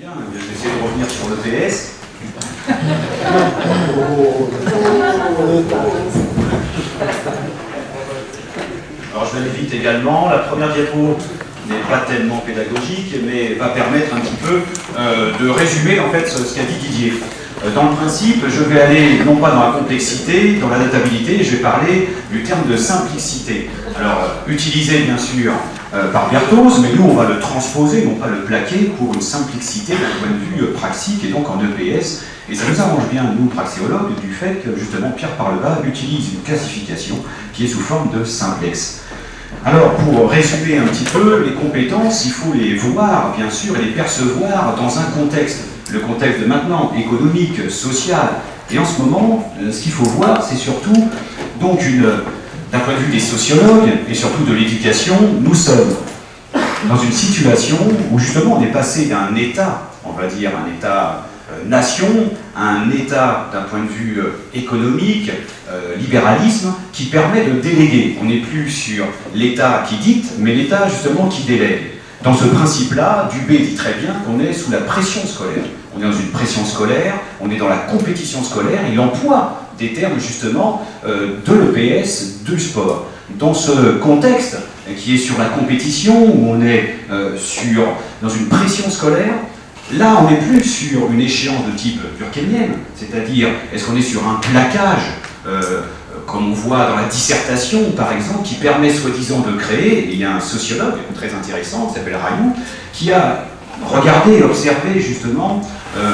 bien, je vais essayer de revenir sur l'EPS. Alors je vais aller vite également. La première diapo n'est pas tellement pédagogique, mais va permettre un petit peu de résumer en fait ce qu'a dit Didier. Dans le principe, je vais aller non pas dans la complexité, dans la databilité, je vais parler du terme de simplicité. Alors, utilisé bien sûr par Berthoz, mais nous on va le transposer, non pas le plaquer, pour une simplicité d'un point de vue praxique et donc en EPS. Et ça nous arrange bien, nous, praxéologues, du fait que justement Pierre Parleva utilise une classification qui est sous forme de simplex. Alors, pour résumer un petit peu, les compétences, il faut les voir, bien sûr, et les percevoir dans un contexte. Le contexte de maintenant, économique, social. Et en ce moment, ce qu'il faut voir, c'est surtout, donc, d'un point de vue des sociologues, et surtout de l'éducation, nous sommes dans une situation où, justement, on est passé d'un État, on va dire, un État nation, à un État d'un point de vue économique, libéralisme, qui permet de déléguer. On n'est plus sur l'État qui dicte, mais l'État justement qui délègue. Dans ce principe-là, Dubé dit très bien qu'on est sous la pression scolaire. On est dans une pression scolaire, on est dans la compétition scolaire, il emploie des termes justement de l'EPS, du sport. Dans ce contexte qui est sur la compétition, où on est dans une pression scolaire, là, on n'est plus sur une échéance de type durkheimienne, c'est-à-dire, est-ce qu'on est sur un plaquage, comme on voit dans la dissertation, par exemple, qui permet soi-disant de créer, et il y a un sociologue très intéressant, qui s'appelle Rayou, qui a regardé et observé, justement,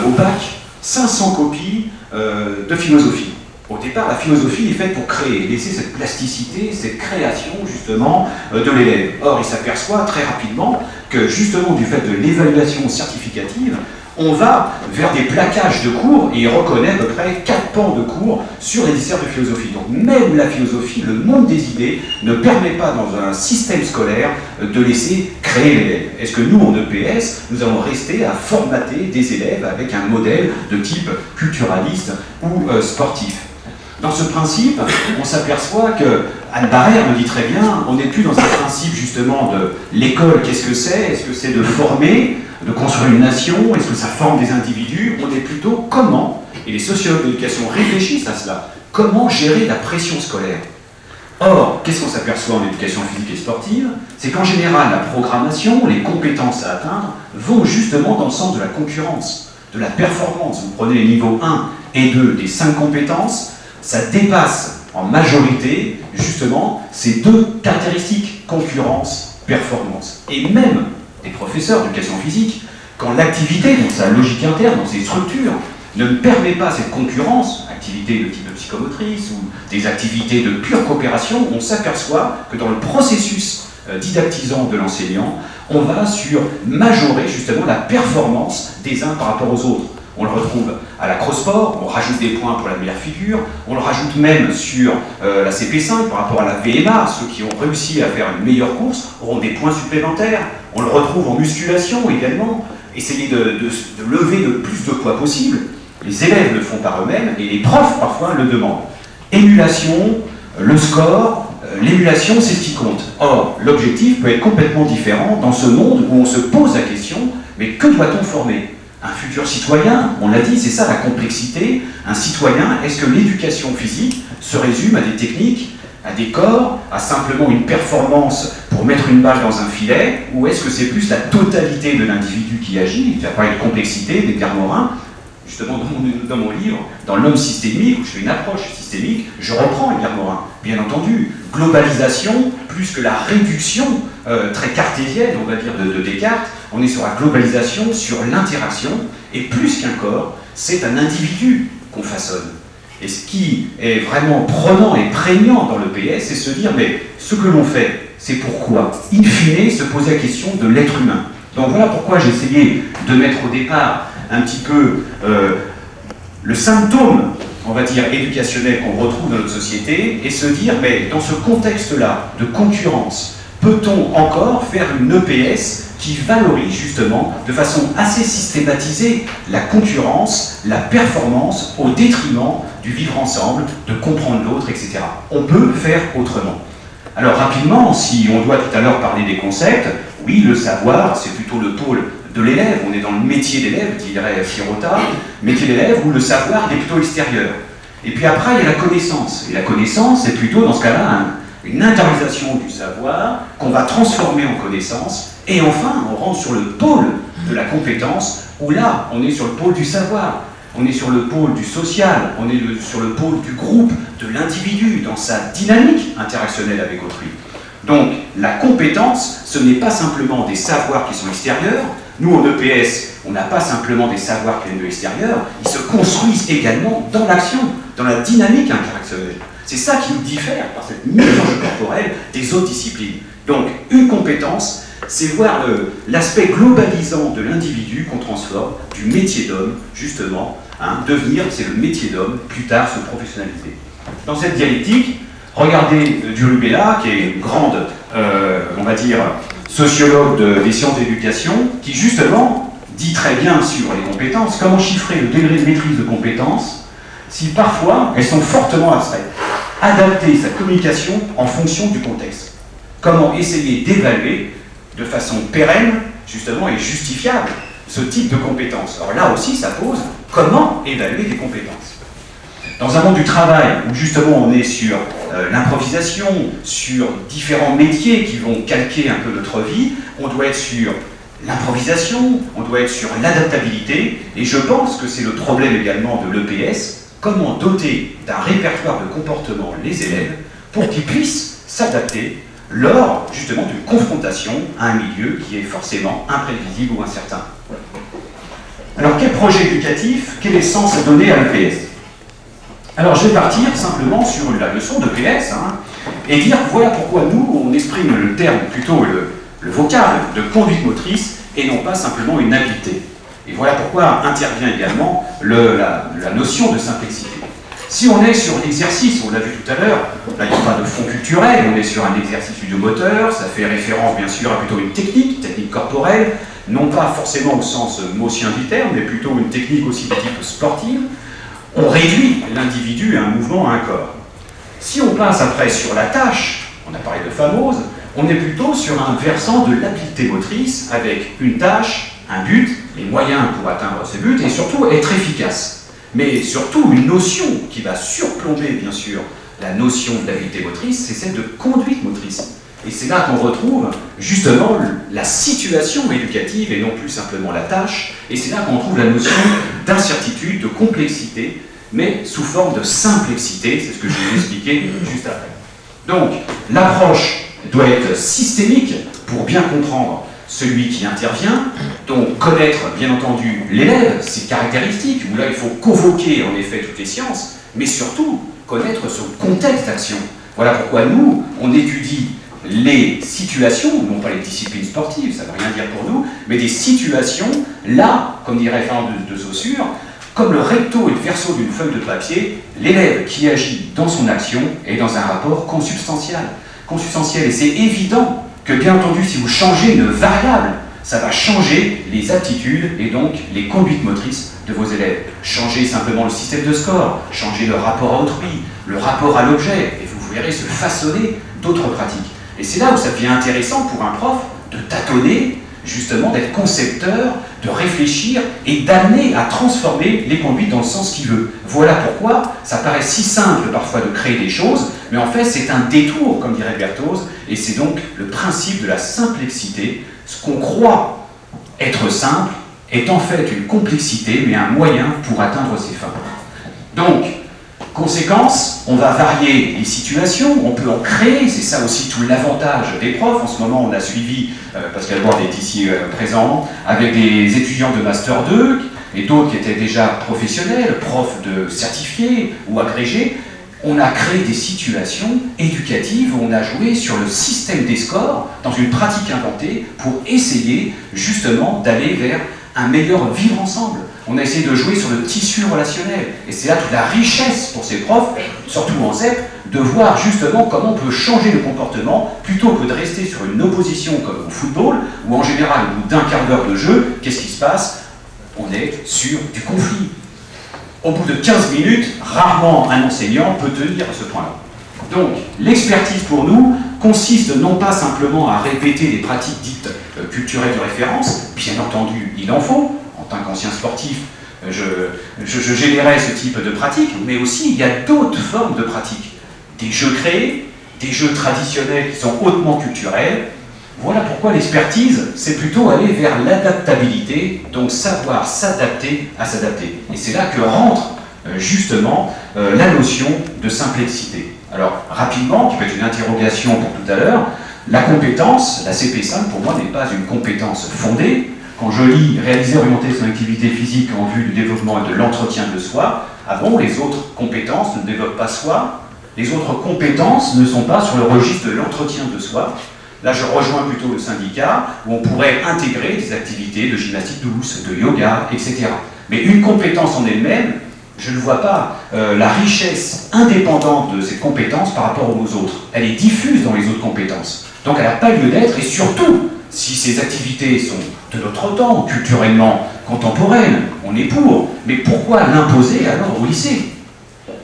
au bac, 500 copies de philosophie. Au départ, la philosophie est faite pour créer, laisser cette plasticité, cette création, justement, de l'élève. Or, il s'aperçoit très rapidement que, justement, du fait de l'évaluation certificative, on va vers des plaquages de cours, et il reconnaît à peu près 4 pans de cours sur les dissertes de philosophie. Donc, même la philosophie, le monde des idées, ne permet pas, dans un système scolaire, de laisser créer l'élève. Est-ce que nous, en EPS, nous allons rester à formater des élèves avec un modèle de type culturaliste ou sportif? Dans ce principe, on s'aperçoit que Anne Barrère me dit très bien, on n'est plus dans un principe justement de l'école, qu'est-ce que c'est? Est-ce que c'est de former, de construire une nation? Est-ce que ça forme des individus? On est plutôt comment, et les sociologues de l'éducation réfléchissent à cela, comment gérer la pression scolaire? Or, qu'est-ce qu'on s'aperçoit en éducation physique et sportive? C'est qu'en général, la programmation, les compétences à atteindre, vont justement dans le sens de la concurrence, de la performance. Vous prenez les niveaux 1 et 2 des 5 compétences, ça dépasse en majorité, justement, ces deux caractéristiques, concurrence, performance. Et même des professeurs d'éducation physique, quand l'activité, dans sa logique interne, dans ses structures, ne permet pas cette concurrence, activité de type psychomotrice ou des activités de pure coopération, on s'aperçoit que dans le processus didactisant de l'enseignant, on va sur majorer justement la performance des uns par rapport aux autres. On le retrouve à la cross-sport, on rajoute des points pour la meilleure figure, on le rajoute même sur la CP5 par rapport à la VMA, ceux qui ont réussi à faire une meilleure course auront des points supplémentaires, on le retrouve en musculation également, essayer de lever le plus de poids possible, les élèves le font par eux-mêmes et les profs parfois le demandent. Émulation, le score, l'émulation c'est ce qui compte. Or, l'objectif peut être complètement différent dans ce monde où on se pose la question, mais que doit-on former ? Un futur citoyen, on l'a dit, c'est ça la complexité. Un citoyen, est-ce que l'éducation physique se résume à des techniques, à des corps, à simplement une performance pour mettre une balle dans un filet, ou est-ce que c'est plus la totalité de l'individu qui agit? Il y a pas une complexité d'Edgar Morin. Justement, dans mon livre, dans L'homme systémique, où je fais une approche systémique, je reprends Edgar Morin. Bien entendu, globalisation, plus que la réduction très cartésienne, on va dire, de Descartes, on est sur la globalisation, sur l'interaction, et plus qu'un corps, c'est un individu qu'on façonne. Et ce qui est vraiment prenant et prégnant dans l'EPS, c'est se dire, mais ce que l'on fait, c'est pourquoi? In fine, se poser la question de l'être humain. Donc voilà pourquoi j'ai essayé de mettre au départ un petit peu le symptôme, on va dire, éducationnel qu'on retrouve dans notre société, et se dire, mais dans ce contexte-là de concurrence, peut-on encore faire une EPS qui valorise justement de façon assez systématisée la concurrence, la performance au détriment du vivre ensemble, de comprendre l'autre, etc. On peut faire autrement. Alors rapidement, si on doit tout à l'heure parler des concepts, oui, le savoir, c'est plutôt le pôle de l'élève, on est dans le métier d'élève, dirait Sirota, métier d'élève où le savoir est plutôt extérieur. Et puis après, il y a la connaissance. Et la connaissance, c'est plutôt, dans ce cas-là, une intériorisation du savoir qu'on va transformer en connaissance. Et enfin, on rentre sur le pôle de la compétence, où là, on est sur le pôle du savoir. On est sur le pôle du social, on est sur le pôle du groupe, de l'individu, dans sa dynamique interactionnelle avec autrui. Donc, la compétence, ce n'est pas simplement des savoirs qui sont extérieurs. Nous, en EPS, on n'a pas simplement des savoirs qui viennent de l'extérieur, ils se construisent également dans l'action, dans la dynamique interactionnelle. C'est ça qui nous diffère par cette mise en jeu corporelle des autres disciplines. Donc, une compétence, c'est voir l'aspect globalisant de l'individu qu'on transforme du métier d'homme, justement, devenir, c'est le métier d'homme, plus tard se professionnaliser. Dans cette dialectique, regardez Durubella, qui est une grande, on va dire, sociologue des sciences d'éducation, qui justement dit très bien sur les compétences, comment chiffrer le degré de maîtrise de compétences si parfois elles sont fortement abstraites. Adapter sa communication en fonction du contexte. Comment essayer d'évaluer de façon pérenne, justement, et justifiable, ce type de compétences. Alors là aussi, ça pose comment évaluer des compétences. Dans un monde du travail, où justement on est sur l'improvisation, sur différents métiers qui vont calquer un peu notre vie, on doit être sur l'improvisation, on doit être sur l'adaptabilité, et je pense que c'est le problème également de l'EPS, comment doter d'un répertoire de comportement les élèves pour qu'ils puissent s'adapter lors, justement, d'une confrontation à un milieu qui est forcément imprévisible ou incertain. Alors, quel projet éducatif, quel essence à donner à l'EPS? Alors, je vais partir simplement sur la leçon d'EPS, et dire, voilà pourquoi nous, on exprime le terme, plutôt le vocable de conduite motrice, et non pas simplement une habileté. Et voilà pourquoi intervient également la notion de simplicité. Si on est sur l'exercice, on l'a vu tout à l'heure, là il n'y a pas de fond culturel, on est sur un exercice idiomoteur, ça fait référence bien sûr à plutôt une technique corporelle, non pas forcément au sens motien du terme, mais plutôt une technique aussi de type sportive. On réduit l'individu à un mouvement, à un corps. Si on passe après sur la tâche, on a parlé de famose, on est plutôt sur un versant de l'habileté motrice avec une tâche, un but, les moyens pour atteindre ce but et surtout être efficace. Mais surtout une notion qui va surplomber bien sûr la notion de l'habileté motrice, c'est celle de conduite motrice. Et c'est là qu'on retrouve justement la situation éducative et non plus simplement la tâche. Et c'est là qu'on trouve la notion d'incertitude, de complexité, mais sous forme de simplexité, c'est ce que je vais vous expliquer juste après. Donc l'approche doit être systémique pour bien comprendre celui qui intervient, donc connaître bien entendu l'élève, ses caractéristiques, où là il faut convoquer en effet toutes les sciences, mais surtout connaître son contexte d'action. Voilà pourquoi nous, on étudie les situations, non pas les disciplines sportives, ça ne veut rien dire pour nous, mais des situations, là, comme dirait Fernand de Saussure, comme le recto et le verso d'une feuille de papier, l'élève qui agit dans son action est dans un rapport consubstantiel. Et c'est évident que bien entendu, si vous changez une variable, ça va changer les aptitudes et donc les conduites motrices de vos élèves. Changer simplement le système de score, changer le rapport à autrui, le rapport à l'objet, et vous verrez se façonner d'autres pratiques. Et c'est là où ça devient intéressant pour un prof de tâtonner, justement d'être concepteur, de réfléchir et d'amener à transformer les conduites dans le sens qu'il veut. Voilà pourquoi ça paraît si simple parfois de créer des choses, mais en fait c'est un détour, comme dirait Berthoz, et c'est donc le principe de la simplexité. Ce qu'on croit être simple est en fait une complexité, mais un moyen pour atteindre ses fins. Donc, conséquence, on va varier les situations, on peut en créer, c'est ça aussi tout l'avantage des profs. En ce moment, on a suivi, Pascal Borde est ici présent, avec des étudiants de Master 2 et d'autres qui étaient déjà professionnels, profs de certifiés ou agrégés. On a créé des situations éducatives où on a joué sur le système des scores dans une pratique inventée pour essayer justement d'aller vers un meilleur vivre ensemble. On a essayé de jouer sur le tissu relationnel. Et c'est là toute la richesse pour ces profs, surtout en ZEP, de voir justement comment on peut changer le comportement plutôt que de rester sur une opposition comme au football, où en général, au bout d'un quart d'heure de jeu, qu'est-ce qui se passe? On est sur du conflit. Au bout de 15 minutes, rarement un enseignant peut tenir à ce point-là. Donc, l'expertise pour nous consiste non pas simplement à répéter les pratiques dites culturel de référence. Bien entendu, il en faut. En tant qu'ancien sportif, je générais ce type de pratique, mais aussi il y a d'autres formes de pratiques. Des jeux créés, des jeux traditionnels qui sont hautement culturels. Voilà pourquoi l'expertise, c'est plutôt aller vers l'adaptabilité, donc savoir s'adapter à s'adapter. Et c'est là que rentre justement la notion de simplicité. Alors rapidement, qui peut être une interrogation pour tout à l'heure, la compétence, la CP5 pour moi n'est pas une compétence fondée. Quand je lis « réaliser, orienter son activité physique en vue du développement et de l'entretien de soi », ah bon, les autres compétences ne développent pas soi, les autres compétences ne sont pas sur le registre de l'entretien de soi. Là, je rejoins plutôt le syndicat, où on pourrait intégrer des activités de gymnastique douce, de yoga, etc. Mais une compétence en elle-même, je ne vois pas la richesse indépendante de cette compétence par rapport aux autres. Elle est diffuse dans les autres compétences. Donc elle n'a pas lieu d'être, et surtout, si ces activités sont de notre temps, culturellement contemporaines, on est pour. Mais pourquoi l'imposer alors au lycée?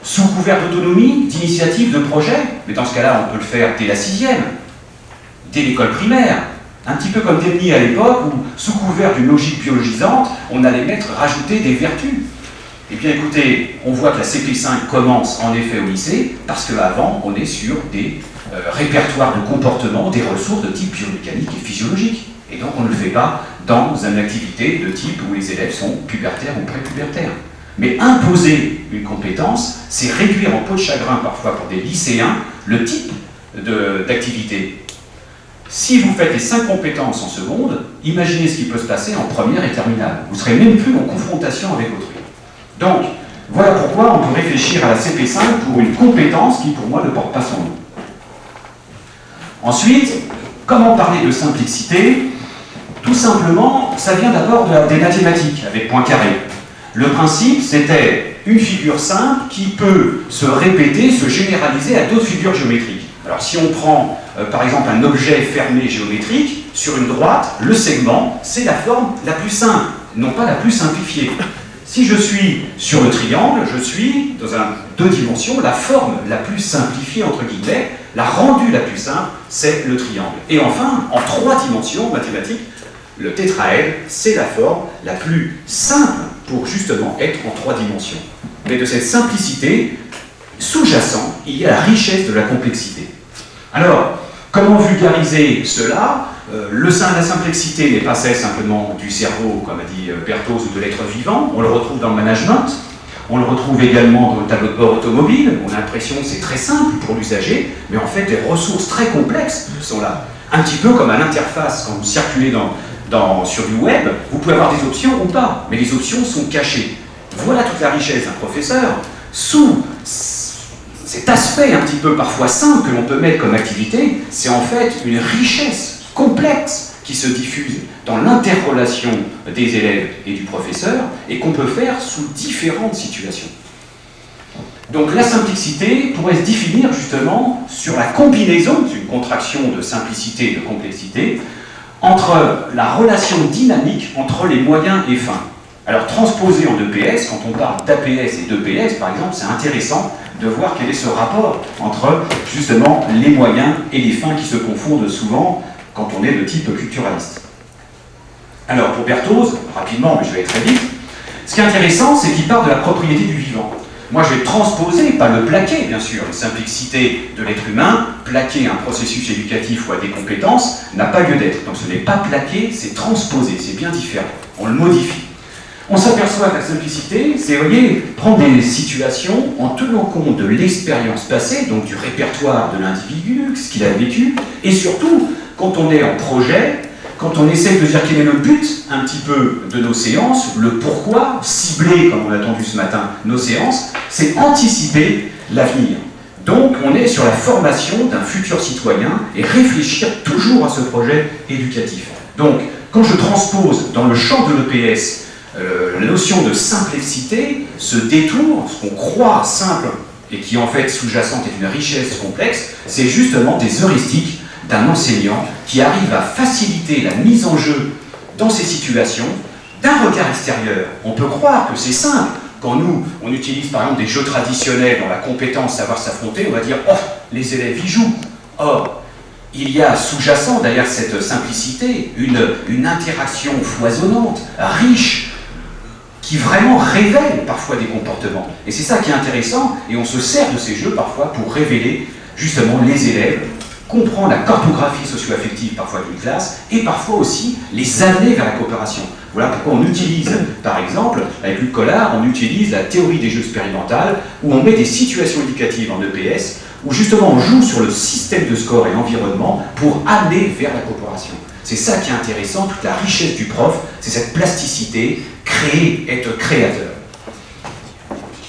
Sous couvert d'autonomie, d'initiative, de projet? Mais dans ce cas-là, on peut le faire dès la 6e, dès l'école primaire. Un petit peu comme Debny à l'époque, où sous couvert d'une logique biologisante, on allait rajouter des vertus. Eh bien écoutez, on voit que la CP5 commence en effet au lycée, parce qu'avant, on est sur des répertoires de comportement, des ressources de type biomécanique et physiologique. Et donc on ne le fait pas dans une activité de type où les élèves sont pubertaires ou prépubértaires. Mais imposer une compétence, c'est réduire en peau de chagrin parfois pour des lycéens le type d'activité. Si vous faites les 5 compétences en seconde, imaginez ce qui peut se passer en première et terminale. Vous ne serez même plus en confrontation avec autrui. Donc, voilà pourquoi on peut réfléchir à la CP5 pour une compétence qui, pour moi, ne porte pas son nom. Ensuite, comment parler de simplicité? Tout simplement, ça vient d'abord des mathématiques, avec Poincaré. Le principe, c'était une figure simple qui peut se répéter, se généraliser à d'autres figures géométriques. Alors, si on prend, par exemple, un objet fermé géométrique, sur une droite, le segment, c'est la forme la plus simple, non pas la plus simplifiée. Si je suis sur le triangle, je suis dans un 2 dimensions, la forme la plus simplifiée, entre guillemets, la rendue la plus simple, c'est le triangle. Et enfin, en 3 dimensions mathématiques, le tétraèdre, c'est la forme la plus simple pour justement être en 3 dimensions. Mais de cette simplicité, sous-jacent, il y a la richesse de la complexité. Alors, comment vulgariser cela? Le sein de la simplicité n'est pas celle simplement du cerveau, comme a dit Berthoz, ou de l'être vivant. On le retrouve dans le management, on le retrouve également dans le tableau de bord automobile. On a l'impression que c'est très simple pour l'usager, mais en fait, les ressources très complexes sont là. Un petit peu comme à l'interface, quand vous circulez sur du web, vous pouvez avoir des options ou pas, mais les options sont cachées. Voilà toute la richesse d'un professeur. Sous cet aspect un petit peu parfois simple que l'on peut mettre comme activité, c'est en fait une richesse complexe qui se diffuse dans l'interrelation des élèves et du professeur et qu'on peut faire sous différentes situations. Donc la simplicité pourrait se définir justement sur la combinaison, c'est une contraction de simplicité et de complexité, entre la relation dynamique entre les moyens et fins. Alors transposé en EPS, quand on parle d'APS et d'EPS par exemple, c'est intéressant de voir quel est ce rapport entre justement les moyens et les fins qui se confondent souvent quand on est de type culturaliste. Alors pour Berthoz, rapidement, mais je vais aller très vite, ce qui est intéressant, c'est qu'il parle de la propriété du vivant. Moi je vais transposer, pas le plaquer bien sûr, la simplicité de l'être humain, plaquer un processus éducatif ou à des compétences n'a pas lieu d'être. Donc ce n'est pas plaquer, c'est transposer, c'est bien différent, on le modifie. On s'aperçoit que la simplicité, c'est, vous voyez, prendre des situations en tenant compte de l'expérience passée, donc du répertoire de l'individu, ce qu'il a vécu, et surtout, quand on est en projet, quand on essaie de dire quel est le but un petit peu de nos séances, le pourquoi, cibler, comme on l'a entendu ce matin, nos séances, c'est anticiper l'avenir. Donc on est sur la formation d'un futur citoyen et réfléchir toujours à ce projet éducatif. Donc quand je transpose dans le champ de l'EPS la notion de simplicité, ce détour, ce qu'on croit simple et qui en fait sous-jacente est une richesse complexe, c'est justement des heuristiques d'un enseignant qui arrive à faciliter la mise en jeu dans ces situations d'un regard extérieur. On peut croire que c'est simple. Quand nous, on utilise par exemple des jeux traditionnels dans la compétence savoir s'affronter, on va dire « Oh, les élèves y jouent ». Or, il y a sous-jacent derrière cette simplicité une interaction foisonnante, riche, qui vraiment révèle parfois des comportements. Et c'est ça qui est intéressant, et on se sert de ces jeux parfois pour révéler justement les élèves, comprendre la cartographie socio-affective parfois d'une classe, et parfois aussi les amener vers la coopération. Voilà pourquoi on utilise, par exemple, avec Luc Collard, on utilise la théorie des jeux expérimentales, où on met des situations éducatives en EPS, où justement on joue sur le système de score et l'environnement pour amener vers la coopération. C'est ça qui est intéressant, toute la richesse du prof, c'est cette plasticité, créer, être créateur.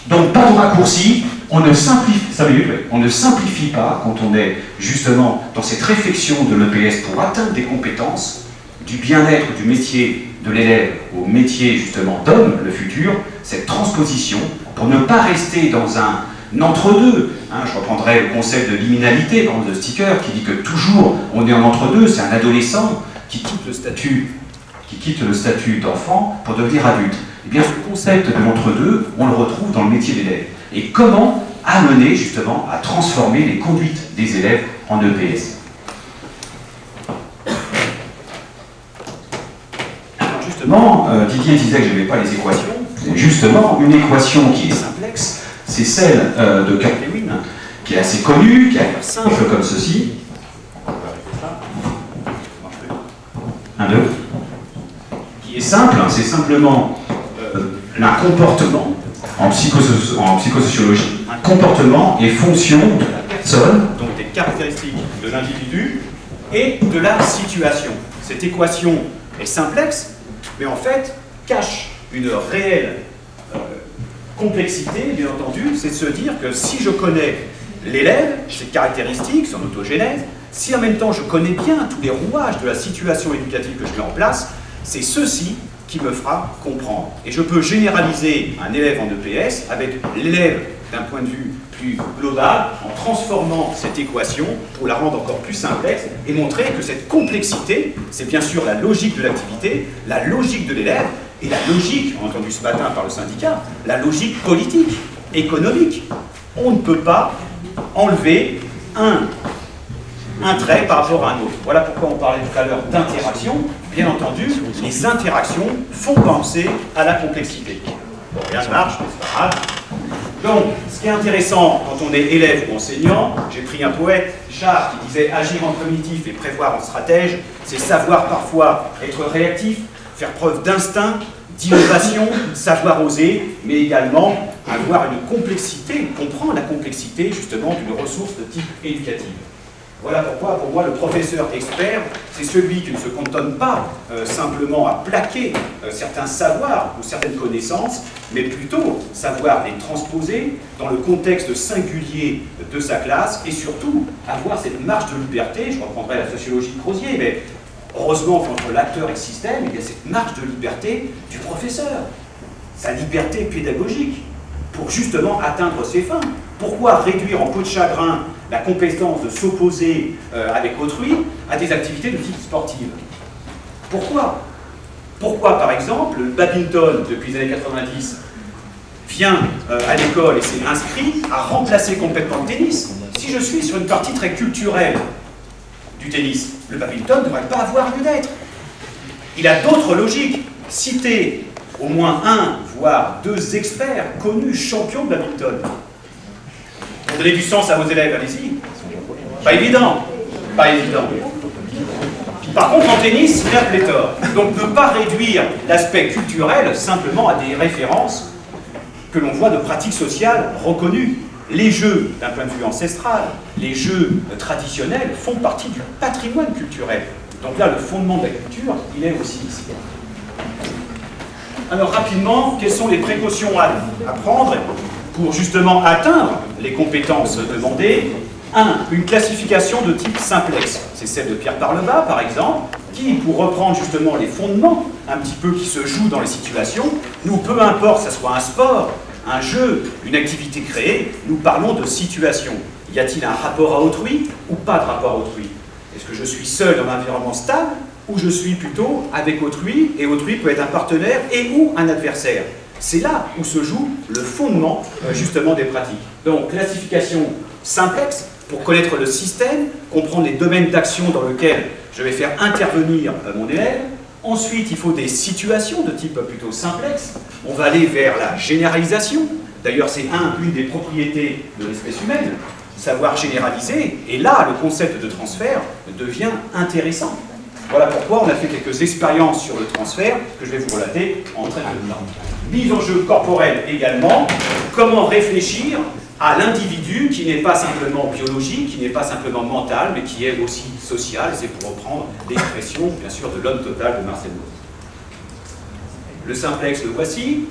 Donc pas de raccourci, on ne simplifie pas quand on est justement dans cette réflexion de l'EPS pour atteindre des compétences, du bien-être du métier de l'élève au métier justement d'homme, le futur, cette transposition, pour ne pas rester dans un entre-deux. Je reprendrai le concept de liminalité, par exemple de Sticker, qui dit que toujours on est en entre-deux, c'est un adolescent qui quitte le statut d'enfant pour devenir adulte. Et bien ce concept de l'entre-deux, on le retrouve dans le métier d'élève. Et comment amener justement à transformer les conduites des élèves en EPS. Alors justement, Didier disait que je n'avais pas les équations. C'est justement une équation qui est simplexe, c'est celle de Kaplan-Lewin, qui est assez connue, qui a l'air simple comme ceci. Un, deux. Qui est simple, c'est simplement un comportement, en psychosociologie, un comportement est fonction de la personne, donc des caractéristiques de l'individu et de la situation. Cette équation est simplexe, mais en fait cache une réelle complexité, bien entendu, c'est de se dire que si je connais l'élève, ses caractéristiques, son autogénèse, si en même temps je connais bien tous les rouages de la situation éducative que je mets en place, c'est ceci qui me fera comprendre. Et je peux généraliser un élève en EPS avec l'élève d'un point de vue plus global, en transformant cette équation pour la rendre encore plus complexe et montrer que cette complexité, c'est bien sûr la logique de l'activité, la logique de l'élève, et la logique, entendue ce matin par le syndicat, la logique politique, économique. On ne peut pas enlever un trait par rapport à un autre. Voilà pourquoi on parlait tout à l'heure d'interaction. Bien entendu, les interactions font penser à la complexité. Bon, rien ne marche, mais c'est pas grave. Donc, ce qui est intéressant quand on est élève ou enseignant, j'ai pris un poète, Charles, qui disait « Agir en cognitif et prévoir en stratège », c'est savoir parfois être réactif, faire preuve d'instinct, d'innovation, savoir oser, mais également avoir une complexité, comprendre la complexité justement d'une ressource de type éducative. Voilà pourquoi, pour moi, le professeur expert, c'est celui qui ne se cantonne pas simplement à plaquer certains savoirs ou certaines connaissances, mais plutôt savoir les transposer dans le contexte singulier de sa classe et surtout avoir cette marge de liberté. Je reprendrai la sociologie de Crozier, mais heureusement qu'entre l'acteur et le système, il y a cette marge de liberté du professeur, sa liberté pédagogique, pour justement atteindre ses fins. Pourquoi réduire en peau de chagrin la compétence de s'opposer avec autrui à des activités de type sportive? Pourquoi? Pourquoi, par exemple, le badminton, depuis les années 90, vient à l'école et s'est inscrit à remplacer complètement le tennis? Si je suis sur une partie très culturelle du tennis, le badminton ne devrait pas avoir lieu d'être. Il a d'autres logiques. Citer au moins un, voire deux experts connus, champions de badminton. Pour donner du sens à vos élèves, allez-y. Pas évident. Pas évident. Par contre, en tennis, il y a pléthore. Donc, ne pas réduire l'aspect culturel simplement à des références que l'on voit de pratiques sociales reconnues. Les jeux, d'un point de vue ancestral, les jeux traditionnels font partie du patrimoine culturel. Donc là, le fondement de la culture, il est aussi ici. Alors rapidement, quelles sont les précautions à prendre pour justement atteindre les compétences demandées? 1. Une classification de type simplex. C'est celle de Pierre Parleva, par exemple, qui, pour reprendre justement les fondements un petit peu qui se jouent dans les situations, nous, peu importe, que ce soit un sport, un jeu, une activité créée, nous parlons de situation. Y a-t-il un rapport à autrui ou pas de rapport à autrui? Est-ce que je suis seul dans un environnement stable ou je suis plutôt avec autrui, et autrui peut être un partenaire et ou un adversaire? C'est là où se joue le fondement justement des pratiques. Donc classification simplex, pour connaître le système, comprendre les domaines d'action dans lesquels je vais faire intervenir mon élève. Ensuite, il faut des situations de type plutôt simplexe. On va aller vers la généralisation. D'ailleurs, c'est une des propriétés de l'espèce humaine, savoir généraliser. Et là, le concept de transfert devient intéressant. Voilà pourquoi on a fait quelques expériences sur le transfert que je vais vous relater en très peu de temps. Mise en jeu corporelle également, comment réfléchir à l'individu qui n'est pas simplement biologique, qui n'est pas simplement mental, mais qui est aussi social. C'est pour reprendre l'expression, bien sûr, de l'homme total de Marcel Mauss. Le simplexe, le voici.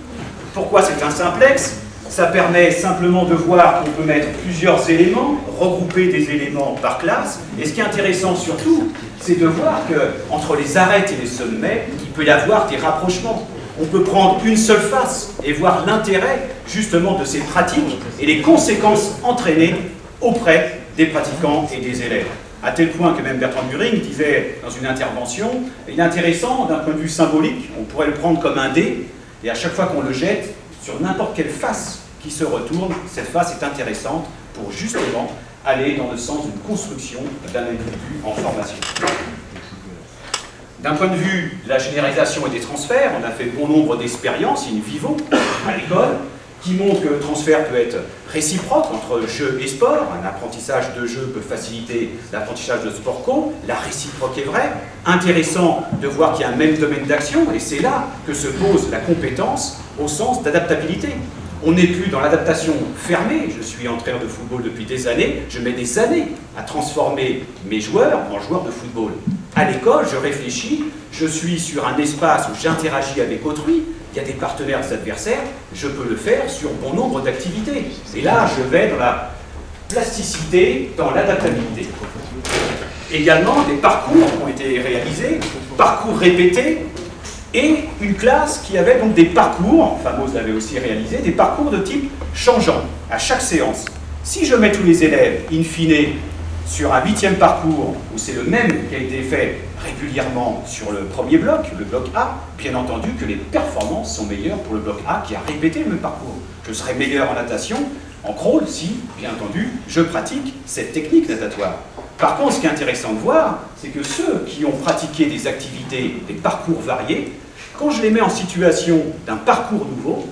Pourquoi c'est un simplexe? Ça permet simplement de voir qu'on peut mettre plusieurs éléments, regrouper des éléments par classe. Et ce qui est intéressant surtout, c'est de voir qu'entre les arêtes et les sommets, il peut y avoir des rapprochements. On peut prendre une seule face et voir l'intérêt justement de ces pratiques et les conséquences entraînées auprès des pratiquants et des élèves. À tel point que même Bertrand Buring disait dans une intervention, il est intéressant d'un point de vue symbolique, on pourrait le prendre comme un dé, et à chaque fois qu'on le jette, sur n'importe quelle face qui se retourne, cette face est intéressante pour justement aller dans le sens d'une construction d'un individu en formation. D'un point de vue de la généralisation et des transferts, on a fait bon nombre d'expériences in vivo à l'école qui montrent que le transfert peut être réciproque entre jeu et sport. Un apprentissage de jeu peut faciliter l'apprentissage de sport co. La réciproque est vraie. Intéressant de voir qu'il y a un même domaine d'action et c'est là que se pose la compétence au sens d'adaptabilité. On n'est plus dans l'adaptation fermée. Je suis entraîneur de football depuis des années. Je mets des années à transformer mes joueurs en joueurs de football. À l'école, je réfléchis. Je suis sur un espace où j'interagis avec autrui. Il y a des partenaires, des adversaires. Je peux le faire sur bon nombre d'activités. Et là, je vais dans la plasticité, dans l'adaptabilité. Également, des parcours qui ont été réalisés, parcours répétés, et une classe qui avait donc des parcours, Famos l'avait aussi réalisé, des parcours de type changeant à chaque séance. Si je mets tous les élèves, in fine, sur un 8e parcours, où c'est le même qui a été fait régulièrement sur le premier bloc, le bloc A, bien entendu que les performances sont meilleures pour le bloc A qui a répété le même parcours. Je serai meilleur en natation, en crawl, si, bien entendu, je pratique cette technique natatoire. Par contre, ce qui est intéressant de voir, c'est que ceux qui ont pratiqué des activités, des parcours variés, quand je les mets en situation d'un parcours nouveau,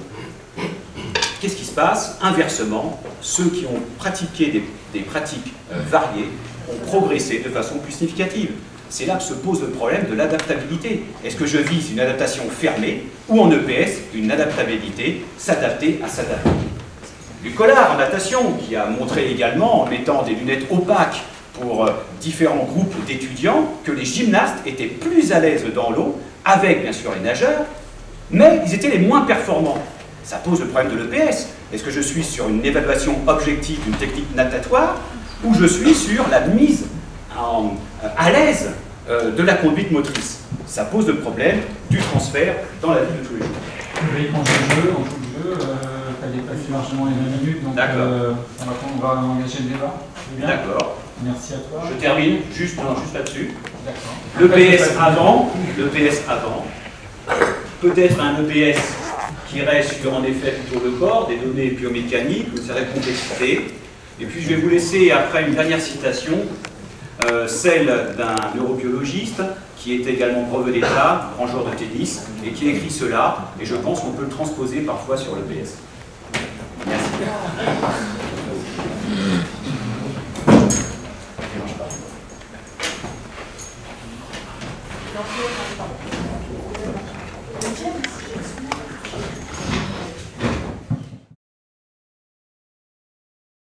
qu'est-ce qui se passe? Inversement, ceux qui ont pratiqué des pratiques variées ont progressé de façon plus significative. C'est là que se pose le problème de l'adaptabilité. Est-ce que je vise une adaptation fermée ou en EPS, une adaptabilité, s'adapter à s'adapter? Du Collard en natation, qui a montré également, en mettant des lunettes opaques pour différents groupes d'étudiants, que les gymnastes étaient plus à l'aise dans l'eau, avec bien sûr les nageurs, mais ils étaient les moins performants. Ça pose le problème de l'EPS. Est-ce que je suis sur une évaluation objective d'une technique natatoire, ou je suis sur la mise à l'aise de la conduite motrice? Ça pose le problème du transfert dans la vie de tous les jours. Oui, quand je joue, tu as dépassé largement les 20 minutes, donc on va engager le débat. D'accord. Merci à toi. Je termine juste là-dessus. L'EPS avant, peut-être un EPS qui reste sur en effet plutôt le corps, des données biomécaniques, une certaine complexité. Et puis je vais vous laisser après une dernière citation, celle d'un neurobiologiste qui est également brevet d'État, grand joueur de tennis, et qui écrit cela, et je pense qu'on peut le transposer parfois sur l'EPS. Merci.